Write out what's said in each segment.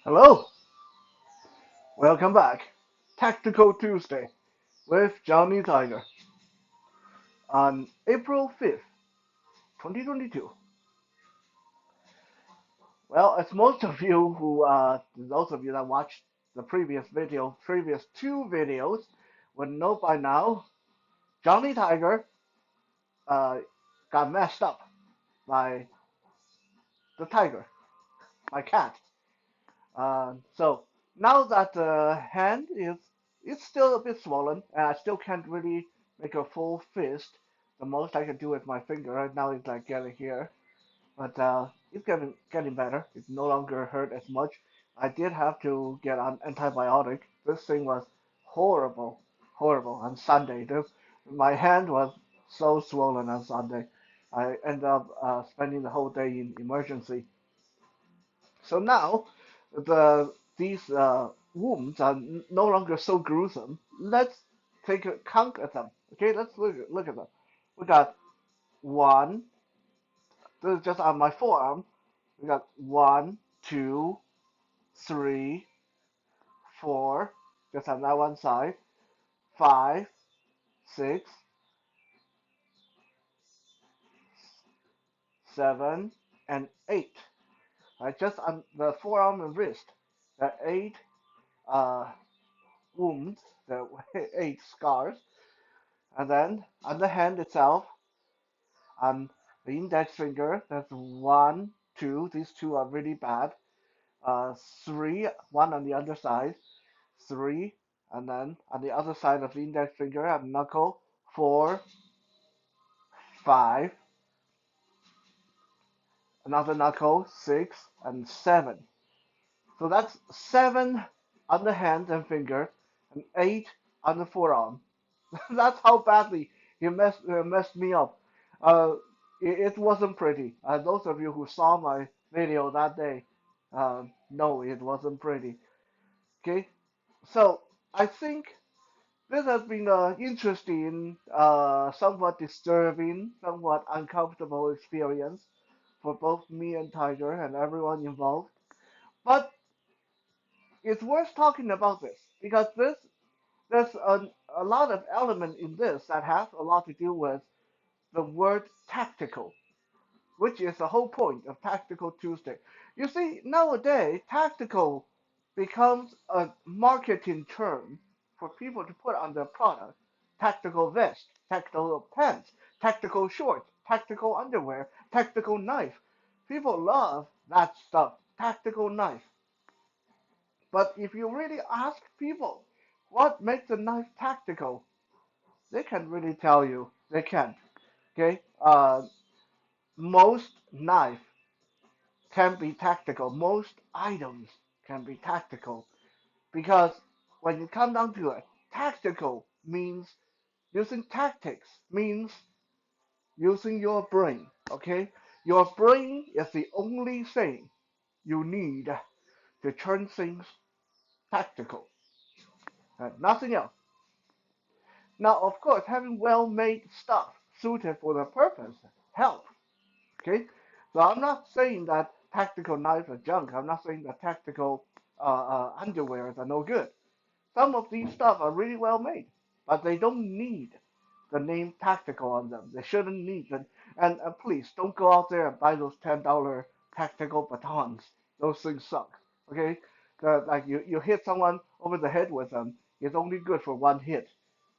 Hello, welcome back. Tactical Tuesday with Johnny Tiger on April 5th, 2022. Well, as most of you those of you that watched the previous two videos would know by now, Johnny Tiger uh, got messed up by the tiger, my cat. So now that the hand is it's still a bit swollen, and I still can't really make a full fist. The most I can do with my finger right now is like get it here, but it's getting better. It no longer hurt as much. I did have to get an antibiotic. This thing was horrible, horrible on Sunday. My hand was so swollen on Sunday. I ended up spending the whole day in emergency. So now these wounds are no longer so gruesome. Let's take a count at them. Okay, let's look at them. We got one. This is just on my forearm. We got one, two, three, four. Just on that one side. Five, six, seven, and eight. Right, just on the forearm and wrist. The eight uh, wounds. The eight scars. And then on the hand itself, on the index finger, that's one, two. These two are really bad. Three, one on the other side, three, and then on the other side of the index finger, and knuckle, four, five, another knuckle, six, and seven. So that's seven on the hand and finger, and eight on the forearm. That's how badly he messed me up. Uh, it wasn't pretty. Those of you who saw my video that day, no, it wasn't pretty. Okay, so I think this has been an interesting, somewhat disturbing, somewhat uncomfortable experience for both me and Tiger and everyone involved. But it's worth talking about this because there's a lot of element in this that has a lot to do with the word tactical, which is the whole point of Tactical Tuesday. You see, nowadays, tactical becomes a marketing term for people to put on their product. Tactical vest, tactical pants, tactical shorts, tactical underwear, tactical knife. People love that stuff, tactical knife. But if you really ask people what makes a knife tactical, they can really tell you. They can't. Okay? Most knife can be tactical. Most items can be tactical because when you come down to it, tactical means using tactics, means using your brain. Okay? Your brain is the only thing you need to turn things tactical, and nothing else. Now, of course, having well-made stuff suited for the purpose helps. Okay, so I'm not saying that tactical knives are junk. I'm not saying that tactical underwears are no good. Some of these stuff are really well made, but they don't need the name tactical on them. They shouldn't need them. And please don't go out there and buy those $10 tactical batons. Those things suck. Okay, like you hit someone over the head with them, it's only good for one hit.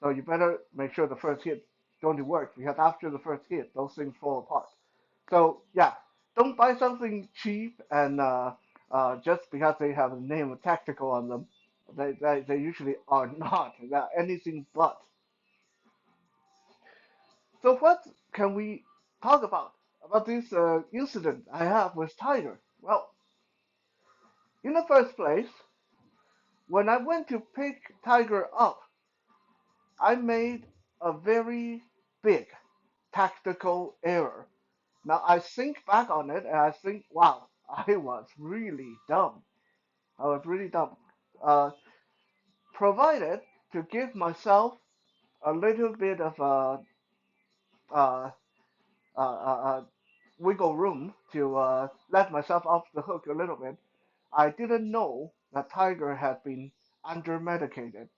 So you better make sure the first hit going to work because after the first hit, those things fall apart. So yeah, don't buy something cheap and just because they have the name of tactical on them. They usually are not. They're anything but. So what can we talk about this incident I have with Tiger? Well, in the first place, when I went to pick Tiger up, I made a very big tactical error. Now I think back on it and I think, wow, I was really dumb. I was really dumb. Uh, Provided to give myself a little bit of uh, wiggle room to let myself off the hook a little bit, I didn't know that Tiger had been under medicated.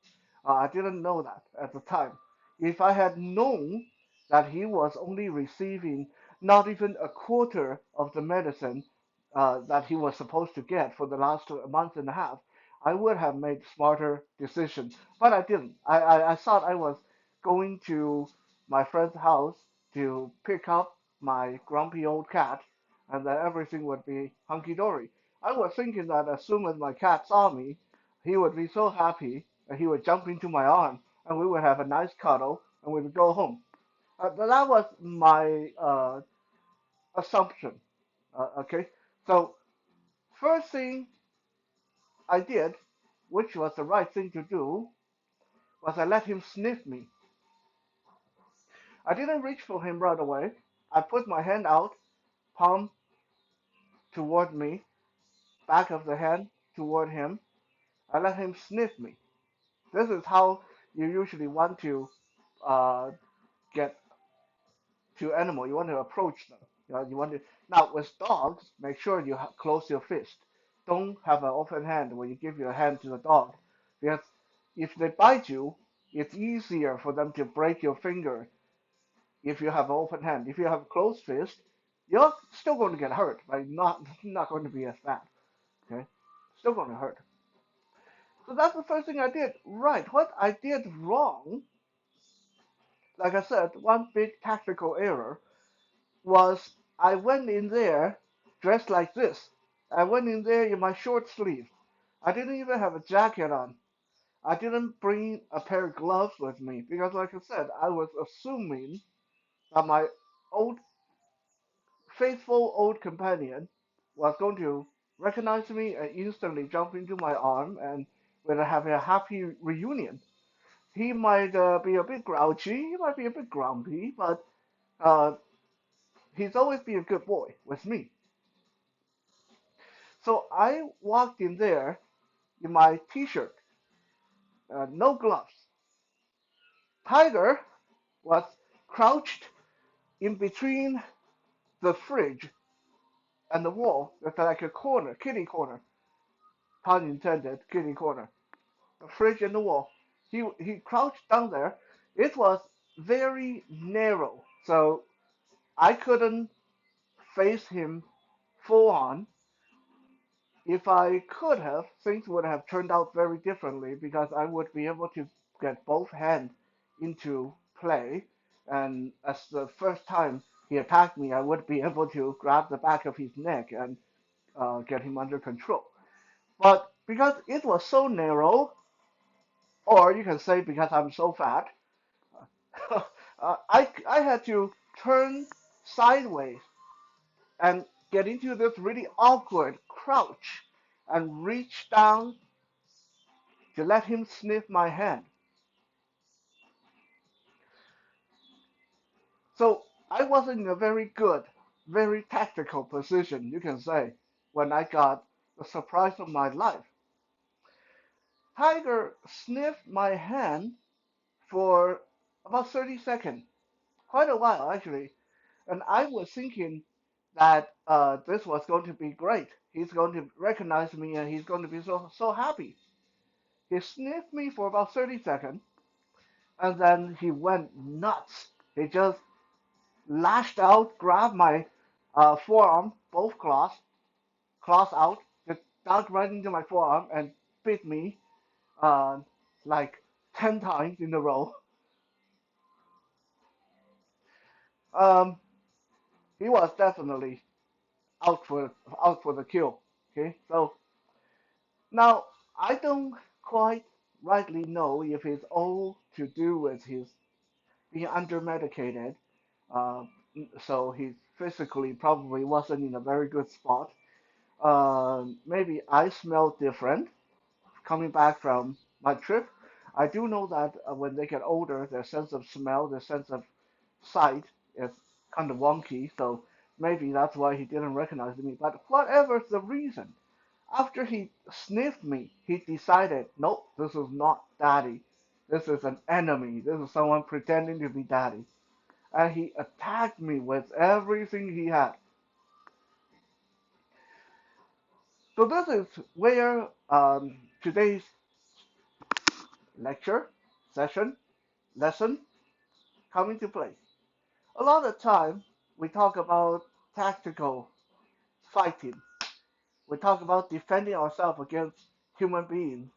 I didn't know that at the time. If I had known that he was only receiving not even a quarter of the medicine that he was supposed to get for the last month and a half, I would have made smarter decisions. But I didn't. I thought I was going to my friend's house to pick up my grumpy old cat, and that everything would be hunky dory. I was thinking that as soon as my cat saw me, he would be so happy and he would jump into my arm and we would have a nice cuddle and we would go home. That was my assumption. Okay, so first thing I did, which was the right thing to do, was I let him sniff me. I didn't reach for him right away. I put my hand out, palm toward me, back of the hand toward him. I let him sniff me. This is how you usually want to uh, get to animal. You want to approach them. You want to now with dogs. Make sure you close your fist. Don't have an open hand when you give your hand to the dog, because if they bite you, it's easier for them to break your finger if you have an open hand. If you have a closed fist, you're still going to get hurt, but not going to be as bad. Okay, still going to hurt. So that's the first thing I did right. What I did wrong, like I said, one big tactical error was I went in there dressed like this. I went in there in my short sleeve. I didn't even have a jacket on. I didn't bring a pair of gloves with me because, like I said, I was assuming that my old, faithful old companion was going to recognize me and instantly jump into my arm and we're having a happy reunion. He might be a bit grouchy, he might be a bit grumpy, but uh, he's always been a good boy with me. So I walked in there in my t-shirt, no gloves. Tiger was crouched in between the fridge and the wall. It's like a corner, kitty corner, pun intended, kitty corner. The fridge and the wall. He crouched down there. It was very narrow, so I couldn't face him full on. If I could have, things would have turned out very differently because I would be able to get both hands into play. And as the first time he attacked me, I would be able to grab the back of his neck and get him under control. But because it was so narrow, or you can say because I'm so fat, I had to turn sideways and get into this really awkward crouch and reach down to let him sniff my hand. So I wasn't in a very good, very tactical position, you can say, when I got the surprise of my life. Tiger sniffed my hand for about 30 seconds, quite a while actually, and I was thinking that this was going to be great. He's going to recognize me and he's going to be so happy. He sniffed me for about 30 seconds, and then he went nuts. He just lashed out, grabbed my forearm, both claws out, just dug right into my forearm and bit me uh, like 10 times in a row. Um, he was definitely out for out for the kill. Okay, so now I don't quite rightly know if it's all to do with his being under medicated, uh, so he physically probably wasn't in a very good spot. Maybe I smell different coming back from my trip. I do know that when they get older, their sense of smell, their sense of sight is kind of wonky. So maybe that's why he didn't recognize me. But whatever the reason, after he sniffed me, he decided, nope, this is not daddy. This is an enemy. This is someone pretending to be daddy. And he attacked me with everything he had. So this is where today's lecture, session, lesson come into play. A lot of time we talk about tactical fighting. We talk about defending ourselves against human beings.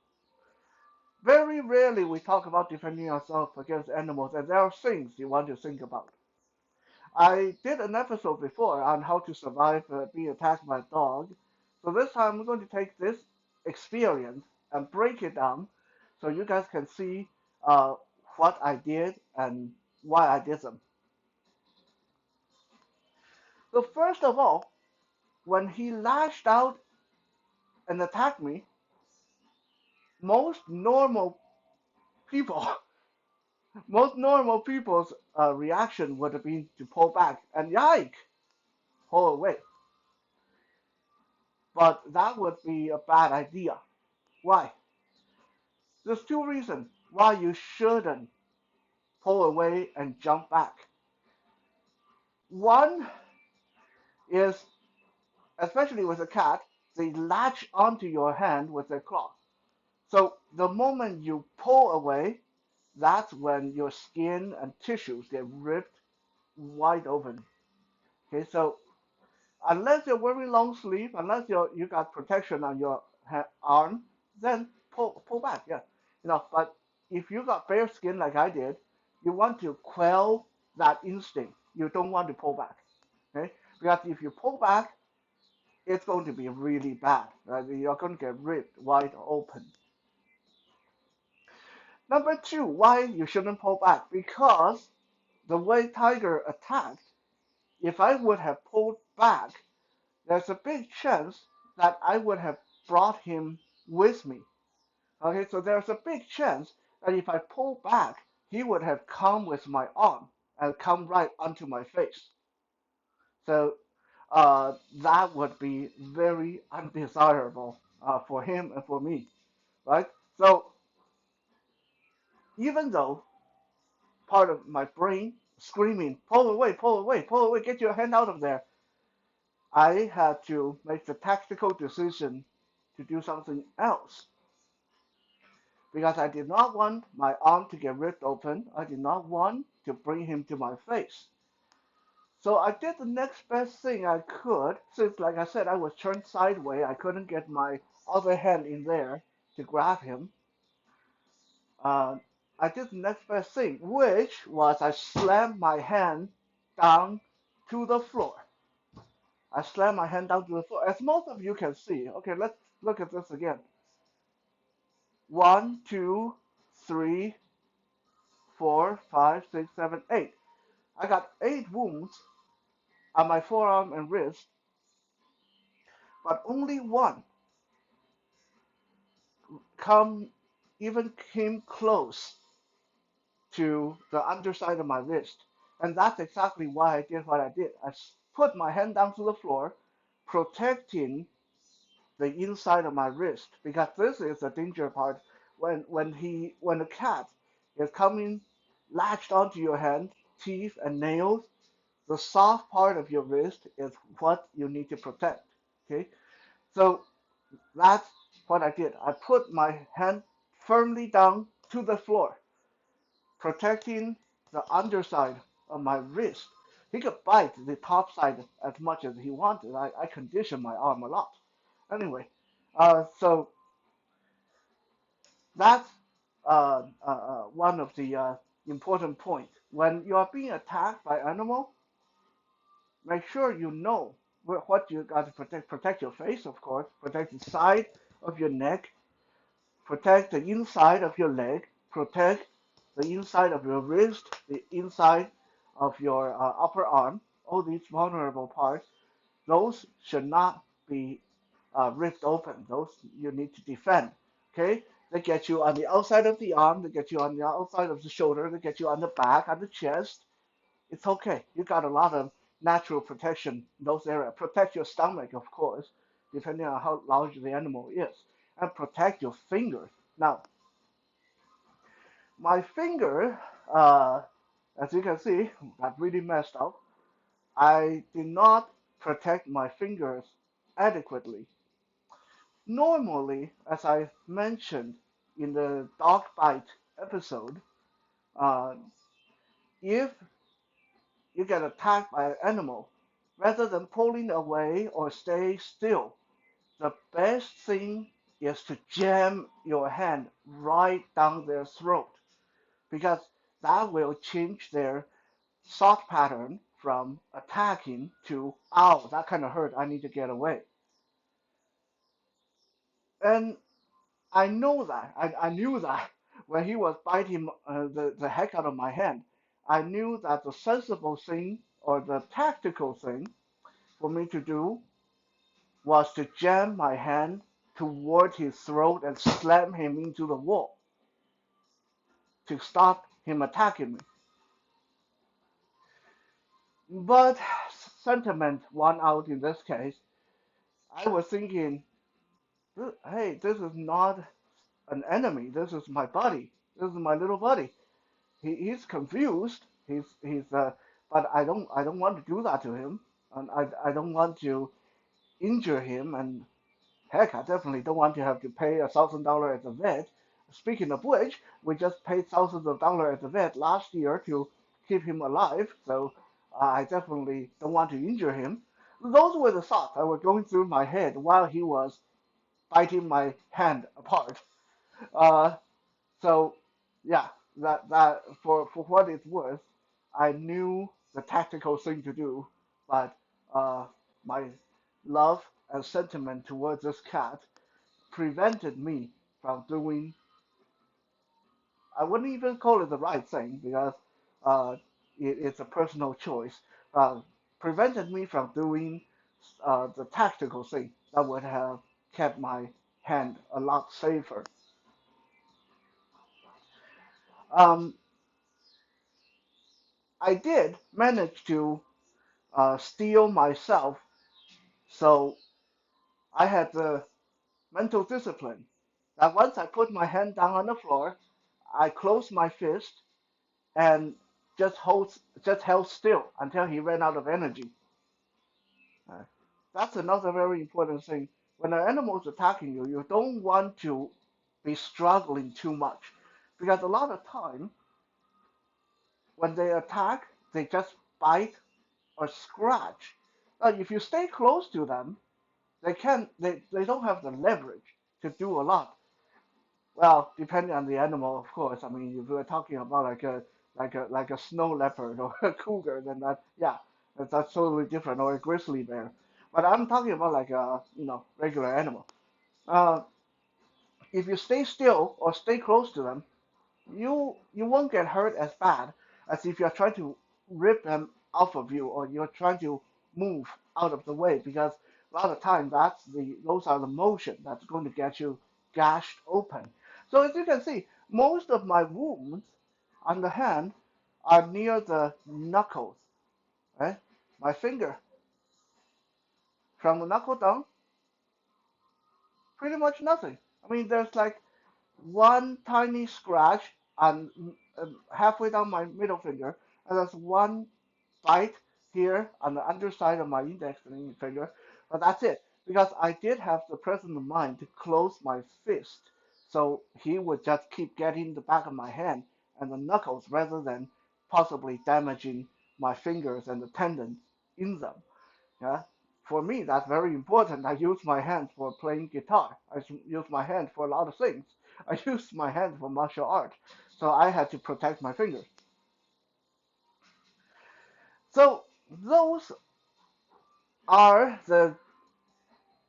Very rarely we talk about defending ourselves against animals, and there are things you want to think about. I did an episode before on how to survive being attacked by a dog. So this time I'm going to take this experience and break it down so you guys can see uh, what I did and why I did them. So first of all, when he lashed out and attacked me, most normal people, most normal people's reaction would have been to pull back and yike, pull away. But that would be a bad idea. Why? There's two reasons why you shouldn't pull away and jump back. One is, especially with a cat, they latch onto your hand with their claw. So the moment you pull away, that's when your skin and tissues get ripped wide open. Okay, so unless you're wearing long sleeve, unless you got protection on your arm, then pull back. Yeah, But if you got bare skin like I did, you want to quell that instinct. You don't want to pull back. Okay, because if you pull back, it's going to be really bad. Right? You're going to get ripped wide open. Number two, why you shouldn't pull back? Because the way Tiger attacked, if I would have pulled back, there's a big chance that I would have brought him with me. Okay, so there's a big chance that if I pull back, he would have come with my arm and come right onto my face. So that would be very undesirable for him and for me, right? So even though part of my brain screaming, pull away, pull away, pull away, get your hand out of there, I had to make the tactical decision to do something else because I did not want my arm to get ripped open. I did not want to bring him to my face. So I did the next best thing I could, since, like I said, I was turned sideways. I couldn't get my other hand in there to grab him. Uh, I did the next best thing, which was I slammed my hand down to the floor. I slammed my hand down to the floor, as most of you can see. Okay, let's look at this again. One, two, three, four, five, six, seven, eight. I got 8 wounds on my forearm and wrist, but only one come even came close to the underside of my wrist. And that's exactly why I did what I did. I put my hand down to the floor, protecting the inside of my wrist, because this is the danger part. When a cat is coming latched onto your hand, teeth and nails, the soft part of your wrist is what you need to protect. Okay, so that's what I did. I put my hand firmly down to the floor, protecting the underside of my wrist. He could bite the top side as much as he wanted. I conditioned my arm a lot. Anyway, so that's one of the important points. When you are being attacked by animal, make sure you know what you got to protect. Protect your face, of course. Protect the side of your neck. Protect the inside of your leg. Protect the inside of your wrist. The inside of your upper arm. All these vulnerable parts. Those should not be ripped open. Those you need to defend. Okay? They get you on the outside of the arm. They get you on the outside of the shoulder. They get you on the back, on the chest. It's okay. You got a lot of natural protection in those areas. Protect your stomach, of course, depending on how large the animal is, and protect your fingers. Now, my finger, as you can see, got really messed up. I did not protect my fingers adequately. Normally, as I mentioned in the dog bite episode, uh, if you get attacked by an animal, rather than pulling away or stay still, the best thing is to jam your hand right down their throat because that will change their thought pattern from attacking to, ow, that kind of hurt, I need to get away. And I know that. I knew that when he was biting the heck out of my hand. I knew that the sensible thing or the tactical thing for me to do was to jam my hand toward his throat and slam him into the wall to stop him attacking me. But sentiment won out in this case. I was thinking, hey, this is not an enemy. This is my buddy. This is my little buddy. He's confused. But I don't want to do that to him, and I don't want to injure him. And heck, I definitely don't want to have to pay $1,000 at the vet. Speaking of which, we just paid thousands of dollars at the vet last year to keep him alive. So I definitely don't want to injure him. Those were the thoughts that were going through my head while he was biting my hand apart. Uh, so yeah, that for what it's worth, I knew the tactical thing to do, but uh, my love and sentiment towards this cat prevented me from doing. I wouldn't even call it the right thing because uh, it's a personal choice. Uh, Prevented me from doing the tactical thing that would have kept my hand a lot safer. Um, I did manage to steel myself. So I had the mental discipline that once I put my hand down on the floor, I closed my fist and just held still until he ran out of energy. Uh, that's another very important thing. When an animal is attacking you, you don't want to be struggling too much because a lot of time when they attack, they just bite or scratch. If you stay close to them, they don't have the leverage to do a lot. Well, depending on the animal, of course. I mean, if we're talking about like a snow leopard or a cougar, then that, yeah, that's totally different, or a grizzly bear. But I'm talking about like a regular animal. Uh, if you stay still or stay close to them, you won't get hurt as bad as if you're trying to rip them off of you or you're trying to move out of the way because a lot of times those are the motion that's going to get you gashed open. So as you can see, most of my wounds on the hand are near the knuckles, right? My finger from the knuckle down, pretty much nothing. I mean, there's like one tiny scratch on halfway down my middle finger, and there's one bite here on the underside of my index finger, but that's it. Because I did have the presence of mind to close my fist, so he would just keep getting the back of my hand and the knuckles rather than possibly damaging my fingers and the tendons in them. Yeah, for me that's very important. I use my hand for playing guitar. I use my hand for a lot of things. I use my hand for martial art, so I had to protect my fingers. So those are the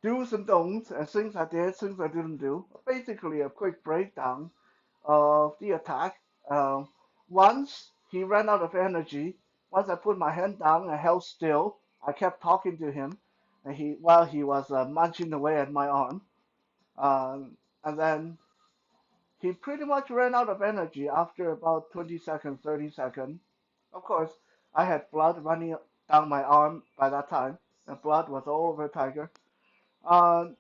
do's and don'ts and things I did, things I didn't do. Basically, a quick breakdown of the attack. Once he ran out of energy, once I put my hand down and held still, I kept talking to him, and while he was munching away at my arm. And then he pretty much ran out of energy after about 20 seconds, 30 seconds. Of course, I had blood running down my arm by that time, and blood was all over Tiger. Um,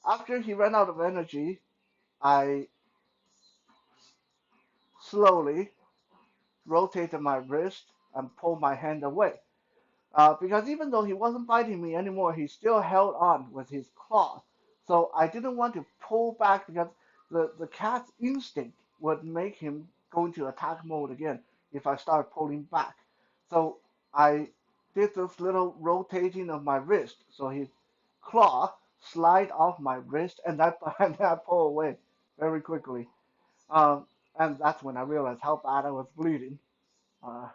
After he ran out of energy, I slowly rotated my wrist and pulled my hand away. Because even though he wasn't biting me anymore, he still held on with his claw. So I didn't want to pull back because the cat's instinct would make him go into attack mode again if I start pulling back. So I did this little rotating of my wrist, so his claw slide off my wrist, and and I pull away very quickly. Um, and that's when I realized how bad I was bleeding. Uh,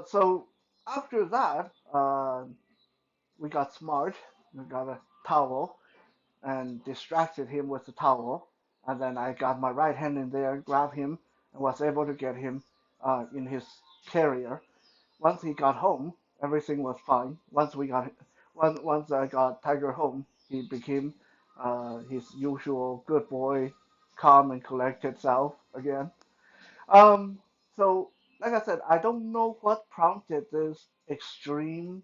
so after that, we got smart. We got a towel and distracted him with the towel. And then I got my right hand in there, grabbed him, and was able to get him in his carrier. Once he got home, everything was fine. Once I got Tiger home, he became his usual good boy, calm and collected self again. Um, so, like I said, I don't know what prompted this extreme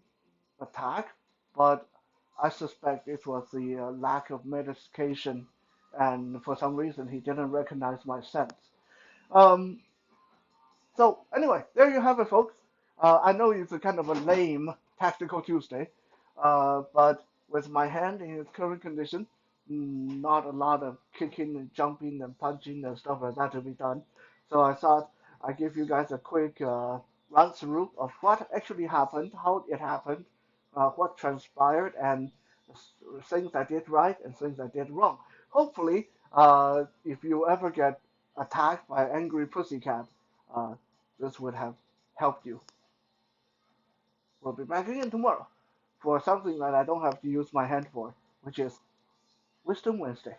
attack, but I suspect it was the lack of medication, and for some reason he didn't recognize my scent. Um, so anyway, there you have it, folks. I know it's a kind of a lame tactical Tuesday, but with my hand in its current condition, not a lot of kicking and jumping and punching and stuff like that to be done. So I thought I'd give you guys a quick run through of what actually happened, how it happened, what transpired, and things I did right and things I did wrong. Hopefully, if you ever get attacked by an angry pussycat, uh, this would have helped you. We'll be back again tomorrow for something that I don't have to use my hand for, which is Wisdom Wednesday.